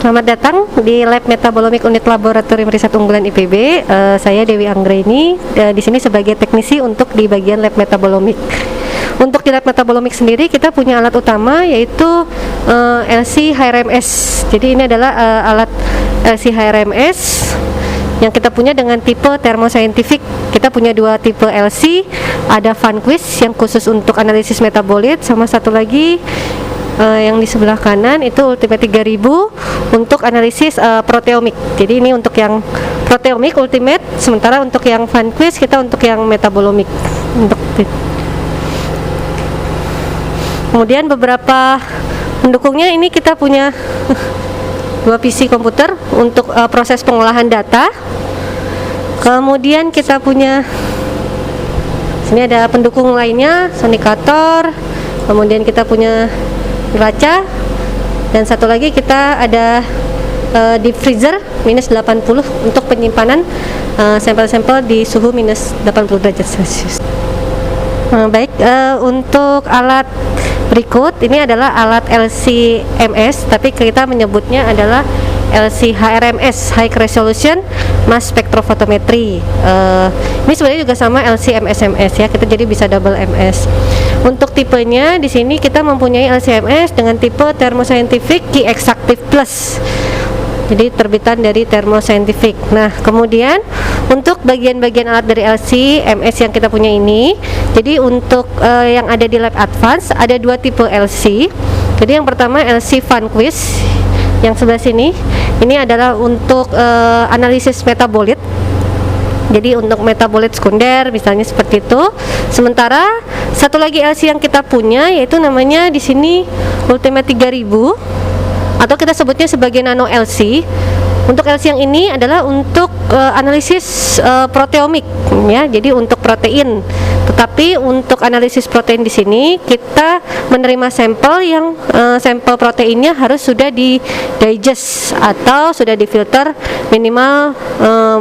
Selamat datang di Lab Metabolomic Unit Laboratorium Riset Unggulan IPB. Saya Dewi Anggraini, di sini sebagai teknisi untuk di bagian Lab Metabolomic. Untuk di Lab Metabolomic sendiri kita punya alat utama yaitu LC HRMS. Jadi ini adalah alat LC HRMS yang kita punya dengan tipe thermoscientific. Kita punya dua tipe LC, ada Vanquist yang khusus untuk analisis metabolit, sama satu lagi yang di sebelah kanan itu Ultimate 3000 untuk analisis proteomik. Jadi ini untuk yang proteomik Ultimate, sementara untuk yang Vanquist kita untuk yang metabolomic. Kemudian beberapa pendukungnya, ini kita punya dua PC komputer untuk proses pengolahan data. Kemudian kita punya sini ada pendukung lainnya, Sonicator. Kemudian kita punya neraca, dan satu lagi kita ada deep freezer minus 80 untuk penyimpanan sampel-sampel di suhu minus 80 derajat Celcius. Baik, untuk alat berikut ini adalah alat LC-MS, tapi kita menyebutnya adalah LC HRMS, High Resolution Mass Spectrophotometry. Ini sebenarnya juga sama LC MS-MS ya, kita jadi bisa double MS. Untuk tipenya di sini kita mempunyai LC-MS dengan tipe Thermoscientific Key Exactive Plus. Jadi terbitan dari Thermoscientific. Nah, kemudian untuk bagian-bagian alat dari LC-MS yang kita punya ini, jadi untuk yang ada di Lab Advance ada dua tipe LC. Jadi yang pertama LC Vanquist yang sebelah sini, ini adalah untuk analisis metabolit. Jadi untuk metabolit sekunder misalnya seperti itu. Sementara satu lagi LC yang kita punya yaitu namanya di sini Ultimate 3000 atau kita sebutnya sebagai Nano LC. Untuk LC yang ini adalah untuk analisis proteomik ya, jadi untuk protein. Tetapi untuk analisis protein di sini kita menerima sampel yang sampel proteinnya harus sudah di digest atau sudah difilter minimal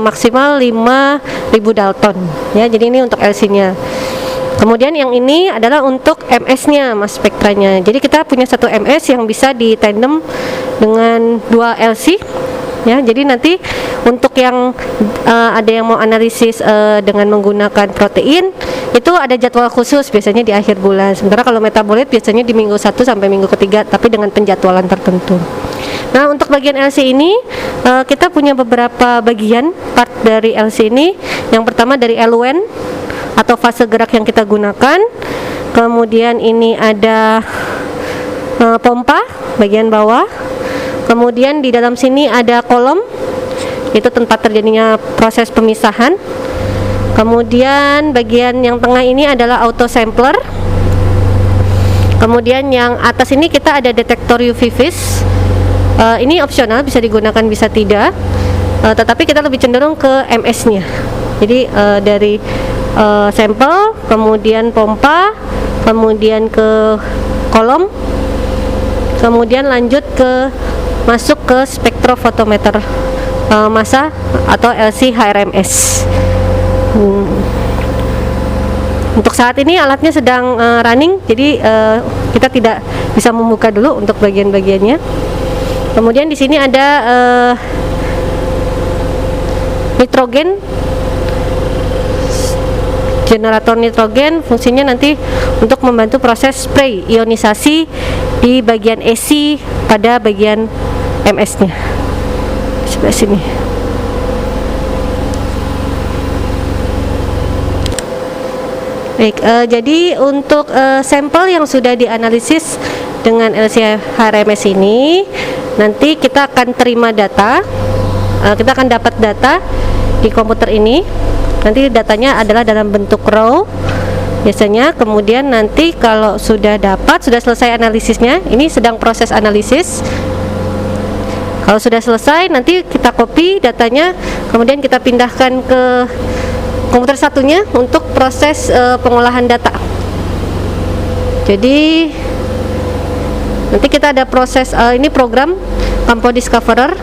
maksimal 5000 Dalton ya. Jadi ini untuk LC-nya. Kemudian yang ini adalah untuk MS-nya, mass spektranya. Jadi kita punya satu MS yang bisa di tandem dengan dua LC. Ya, jadi nanti untuk yang ada yang mau analisis dengan menggunakan protein itu ada jadwal khusus biasanya di akhir bulan. Sementara kalau metabolit biasanya di minggu 1 sampai minggu ketiga, tapi dengan penjadwalan tertentu. Nah, untuk bagian LC ini kita punya beberapa bagian part dari LC ini. Yang pertama dari LUN atau fase gerak yang kita gunakan. Kemudian ini ada pompa bagian bawah. Kemudian di dalam sini ada kolom, itu tempat terjadinya proses pemisahan. Kemudian bagian yang tengah ini adalah auto sampler. Kemudian yang atas ini kita ada detektor UV vis. Ini opsional, bisa digunakan bisa tidak. Tetapi kita lebih cenderung ke MS-nya. Jadi dari sampel, kemudian pompa, kemudian ke kolom, kemudian lanjut ke masuk ke spektrofotometer massa atau LC HRMS. Untuk saat ini alatnya sedang running, jadi kita tidak bisa membuka dulu untuk bagian-bagiannya. Kemudian di sini ada nitrogen, generator nitrogen, fungsinya nanti untuk membantu proses spray ionisasi di bagian AC pada bagian MS-nya sebelah sini. Baik, jadi untuk sampel yang sudah dianalisis dengan LC HRMS ini, nanti kita akan terima data, kita akan dapat data di komputer ini. Nanti datanya adalah dalam bentuk raw biasanya. Kemudian nanti kalau sudah selesai analisisnya, ini sedang proses analisis. Kalau sudah selesai, nanti kita copy datanya, kemudian kita pindahkan ke komputer satunya untuk proses pengolahan data. Jadi nanti kita ada proses ini program Campo Discoverer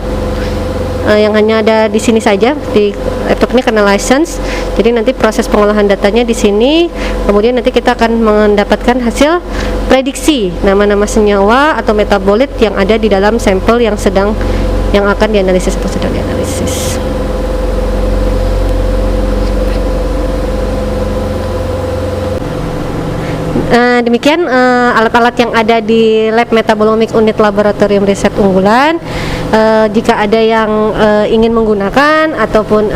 yang hanya ada di sini saja di laptop ini karena license. Jadi nanti proses pengolahan datanya di sini, kemudian nanti kita akan mendapatkan hasil prediksi nama-nama senyawa atau metabolit yang ada di dalam sampel yang sedang yang akan dianalisis atau sedang dianalisis. Demikian alat-alat yang ada di Lab Metabolomics Unit Laboratorium Riset Unggulan. Jika ada yang ingin menggunakan ataupun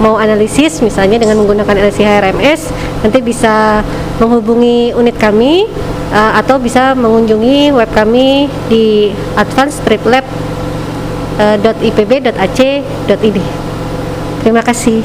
mau analisis misalnya dengan menggunakan LC HRMS, nanti bisa menghubungi unit kami atau bisa mengunjungi web kami di advancedstriplab.ipb.ac.id. Terima kasih.